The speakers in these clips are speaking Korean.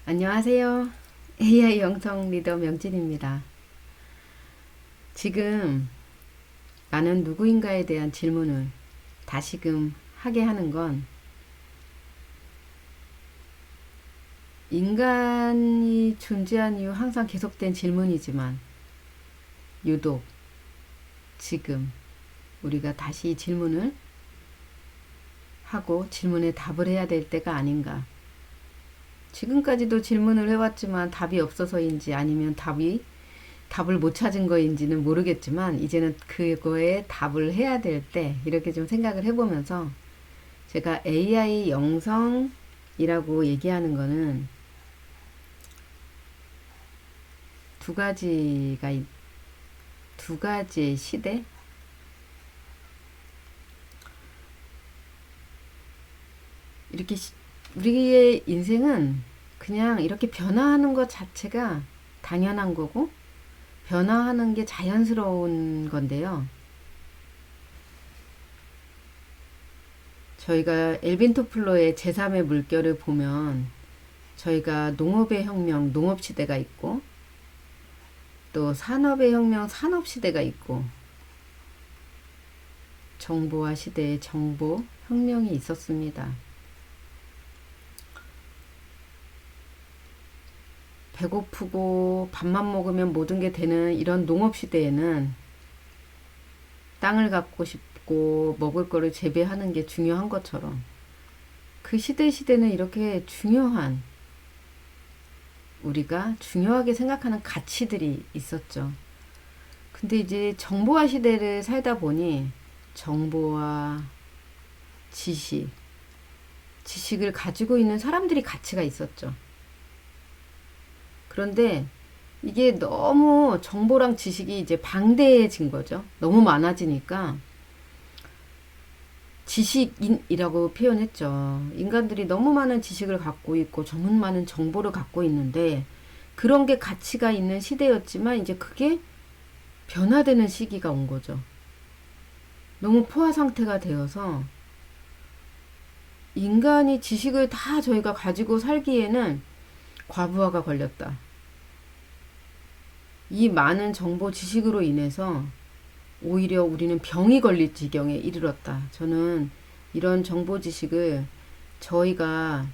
안녕하세요. AI 영성 리더 명진입니다. 지금 나는 누구인가에 대한 질문을 다시금 하게 하는 건 인간이 존재한 이후 항상 계속된 질문이지만 유독 지금 우리가 다시 이 질문을 하고 질문에 답을 해야 될 때가 아닌가. 지금까지도 질문을 해왔지만 답이 없어서인지 아니면 답을 못 찾은 거인지는 모르겠지만 이제는 그거에 답을 해야 될 때 이렇게 좀 생각을 해보면서 제가 AI 영성이라고 얘기하는 거는 두 가지의 시대. 이렇게 우리의 인생은 그냥 이렇게 변화하는 것 자체가 당연한 거고 변화하는 게 자연스러운 건데요. 저희가 엘빈 토플러의 제3의 물결을 보면 저희가 농업의 혁명, 농업시대가 있고 또 산업의 혁명, 산업시대가 있고 정보화 시대의 정보혁명이 있었습니다. 배고프고 밥만 먹으면 모든 게 되는 이런 농업시대에는 땅을 갖고 싶고 먹을 거를 재배하는 게 중요한 것처럼 그 시대는 이렇게 중요한 우리가 중요하게 생각하는 가치들이 있었죠. 근데 이제 정보화 시대를 살다 보니 정보와 지식을 가지고 있는 사람들이 가치가 있었죠. 그런데 이게 너무 정보랑 지식이 이제 방대해진 거죠. 너무 많아지니까 지식인이라고 표현했죠. 인간들이 너무 많은 지식을 갖고 있고 너무 많은 정보를 갖고 있는데 그런 게 가치가 있는 시대였지만 이제 그게 변화되는 시기가 온 거죠. 너무 포화 상태가 되어서 인간이 지식을 다 저희가 가지고 살기에는 과부하가 걸렸다. 이 많은 정보 지식으로 인해서 오히려 우리는 병이 걸릴 지경에 이르렀다. 저는 이런 정보 지식을 저희가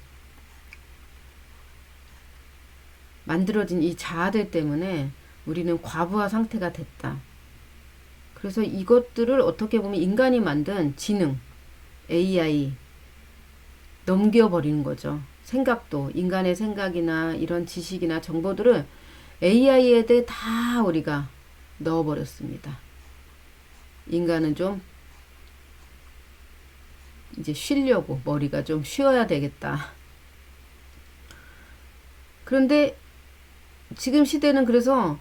만들어진 이 자아들 때문에 우리는 과부하 상태가 됐다. 그래서 이것들을 어떻게 보면 인간이 만든 지능, AI 넘겨버리는 거죠. 생각도 인간의 생각이나 이런 지식이나 정보들을 AI에 대해 다 우리가 넣어버렸습니다. 인간은 좀 이제 쉬려고 머리가 좀 쉬어야 되겠다. 그런데 지금 시대는 그래서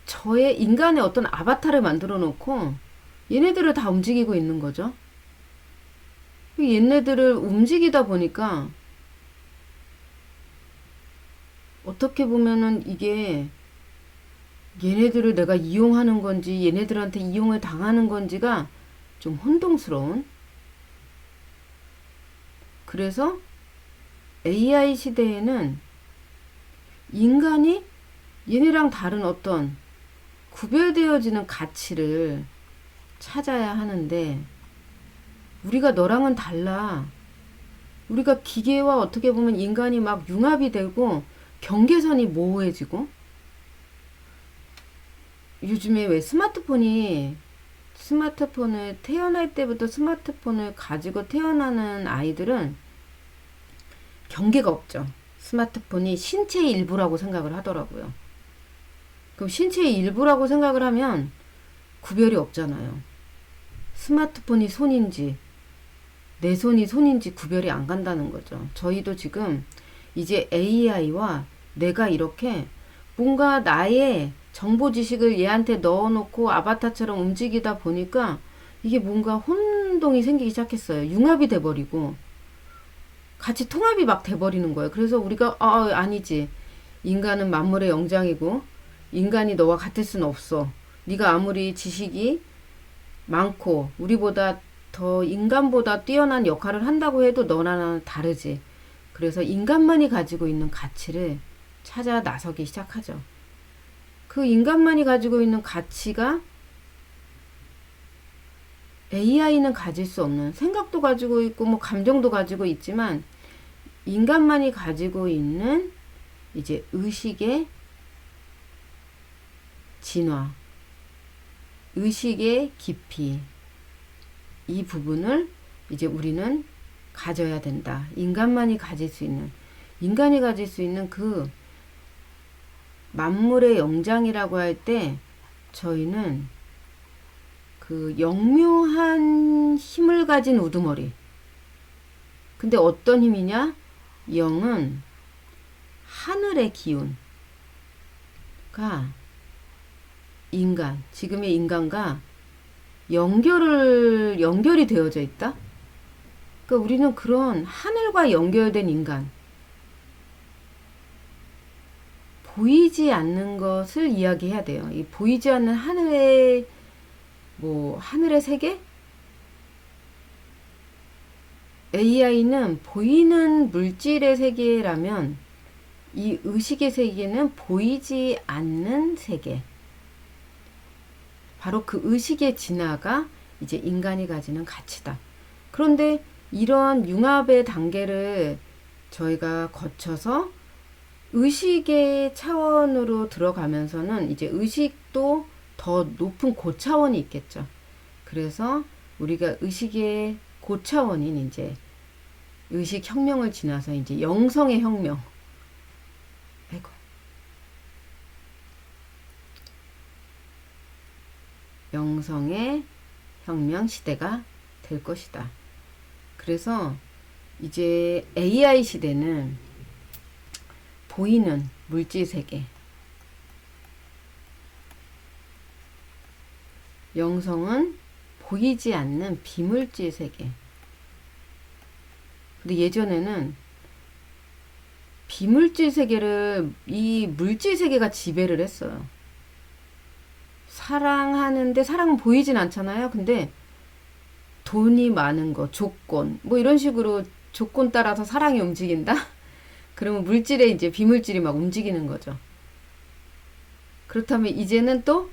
저의 인간의 어떤 아바타를 만들어 놓고 얘네들을 다 움직이고 있는 거죠. 얘네들을 움직이다 보니까 어떻게 보면은 이게 얘네들을 내가 이용하는 건지 얘네들한테 이용을 당하는 건지가 좀 혼동스러운. 그래서 AI 시대에는 인간이 얘네랑 다른 어떤 구별되어지는 가치를 찾아야 하는데 우리가 너랑은 달라. 우리가 기계와 어떻게 보면 인간이 막 융합이 되고 경계선이 모호해지고 요즘에 왜 스마트폰을 태어날 때부터 스마트폰을 가지고 태어나는 아이들은 경계가 없죠. 스마트폰이 신체의 일부라고 생각을 하더라고요. 그럼 신체의 일부라고 생각을 하면 구별이 없잖아요. 스마트폰이 손인지 내 손이 손인지 구별이 안 간다는 거죠. 저희도 지금 이제 AI와 내가 이렇게 뭔가 나의 정보 지식을 얘한테 넣어놓고 아바타처럼 움직이다 보니까 이게 뭔가 혼동이 생기기 시작했어요. 융합이 돼버리고 같이 통합이 막 돼버리는 거예요. 그래서 우리가 아니지. 인간은 만물의 영장이고 인간이 너와 같을 수는 없어. 네가 아무리 지식이 많고 우리보다 더 인간보다 뛰어난 역할을 한다고 해도 너나 나는 다르지. 그래서 인간만이 가지고 있는 가치를 찾아 나서기 시작하죠. 그 인간만이 가지고 있는 가치가 AI는 가질 수 없는, 생각도 가지고 있고 뭐 감정도 가지고 있지만 인간만이 가지고 있는 이제 의식의 진화, 의식의 깊이, 이 부분을 이제 우리는 가져야 된다. 인간만이 가질 수 있는, 인간이 가질 수 있는 그 만물의 영장이라고 할 때 저희는 그 영묘한 힘을 가진 우두머리. 근데 어떤 힘이냐? 영은 하늘의 기운가 인간, 지금의 인간과 연결이 되어져 있다? 그러니까 우리는 그런 하늘과 연결된 인간, 보이지 않는 것을 이야기해야 돼요. 이 보이지 않는 하늘의 하늘의 세계? AI는 보이는 물질의 세계라면 이 의식의 세계는 보이지 않는 세계. 바로 그 의식의 진화가 이제 인간이 가지는 가치다. 그런데 이런 융합의 단계를 저희가 거쳐서 의식의 차원으로 들어가면서는 이제 의식도 더 높은 고차원이 있겠죠. 그래서 우리가 의식의 고차원인 이제 의식 혁명을 지나서 이제 영성의 혁명. 아이고. 영성의 혁명 시대가 될 것이다. 그래서 이제 AI 시대는 보이는 물질 세계, 영성은 보이지 않는 비물질 세계. 근데 예전에는 비물질 세계를 이 물질 세계가 지배를 했어요. 사랑하는데 사랑은 보이진 않잖아요. 근데 돈이 많은 거, 조건, 뭐 이런 식으로 조건 따라서 사랑이 움직인다? 그러면 물질에 이제 비물질이 막 움직이는 거죠. 그렇다면 이제는 또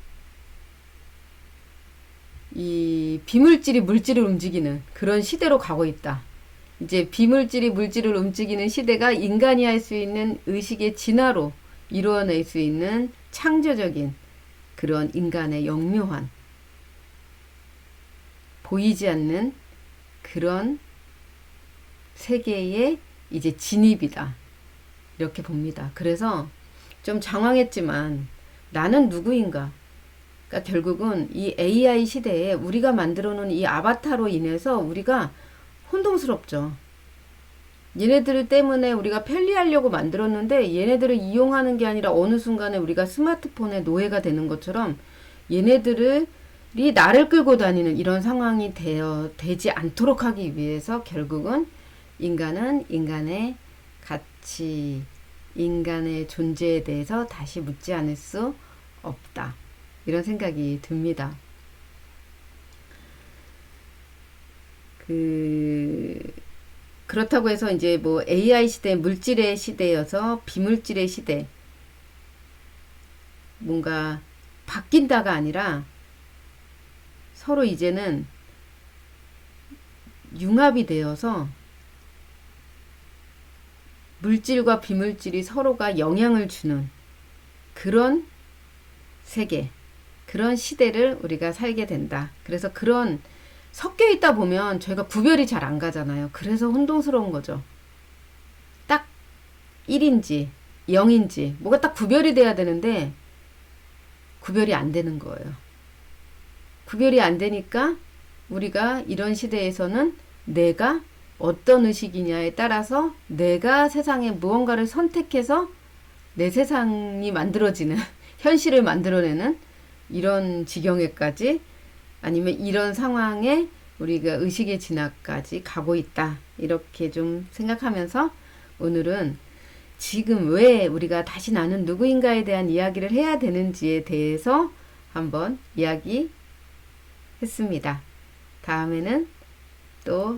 이 비물질이 물질을 움직이는 그런 시대로 가고 있다. 이제 비물질이 물질을 움직이는 시대가 인간이 할 수 있는 의식의 진화로 이루어낼 수 있는 창조적인 그런 인간의 영묘한 보이지 않는 그런 세계의 이제 진입이다. 이렇게 봅니다. 그래서 좀 장황했지만 나는 누구인가? 그러니까 결국은 이 AI 시대에 우리가 만들어 놓은 이 아바타로 인해서 우리가 혼동스럽죠. 얘네들 때문에 우리가 편리하려고 만들었는데 얘네들을 이용하는 게 아니라 어느 순간에 우리가 스마트폰의 노예가 되는 것처럼 얘네들이 나를 끌고 다니는 이런 상황이 되지 않도록 하기 위해서 결국은 인간은 인간의 가치, 인간의 존재에 대해서 다시 묻지 않을 수 없다. 이런 생각이 듭니다. 그렇다고 해서 이제 뭐 AI 시대, 물질의 시대여서 비물질의 시대, 뭔가 바뀐다가 아니라 서로 이제는 융합이 되어서 물질과 비물질이 서로가 영향을 주는 그런 세계, 그런 시대를 우리가 살게 된다. 그래서 그런 섞여 있다 보면 저희가 구별이 잘 안 가잖아요. 그래서 혼동스러운 거죠. 딱 1인지 0인지 뭐가 딱 구별이 돼야 되는데 구별이 안 되는 거예요. 구별이 안 되니까 우리가 이런 시대에서는 내가 어떤 의식이냐에 따라서 내가 세상에 무언가를 선택해서 내 세상이 만들어지는 현실을 만들어내는 이런 지경에까지 아니면 이런 상황에 우리가 의식의 진화까지 가고 있다. 이렇게 좀 생각하면서 오늘은 지금 왜 우리가 다시 나는 누구인가에 대한 이야기를 해야 되는지에 대해서 한번 이야기했습니다. 다음에는 또